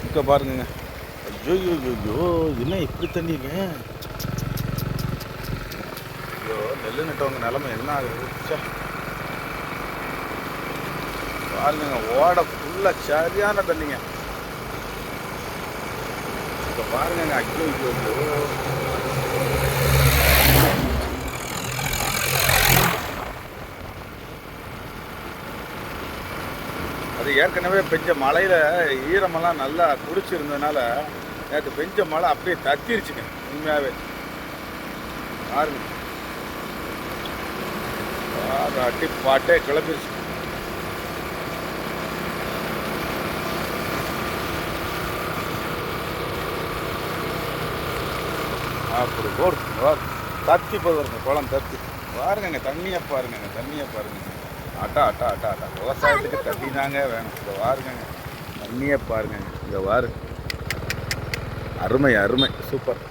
இங்கே பாருங்க. ஐயோ ஐயோ என்ன இப்படி தண்ணிங்க? ஐயோ நெல் நட்டவங்க நிலமை என்ன ஆகுது? பாருங்க ஓட ஃபுல்லாக சரியான தண்ணிங்க. இப்போ பாருங்க. ஐயோ ஐயோ அது ஏற்கனவே பெஞ்ச மழையில் ஈரமெல்லாம் நல்லா குடிச்சிருந்ததுனால நேற்று பெஞ்ச மழை அப்படியே தத்திருச்சுங்க. உண்மையாகவே பாருங்க. அட்டி பாட்டே கிளம்பிருச்சு. அப்படி போடு தத்தி போதுங்க. குளம் தத்தி பாருங்க. தண்ணியை பாருங்க. தண்ணியை பாருங்க. அட்டா அட்டா அட்டா அட்டா விவசாயத்துக்கு தண்ணி தாங்க வேணும். இங்கே வாருங்க. தண்ணியை பாருங்க. இங்கே வாரு. அருமை அருமை சூப்பர்.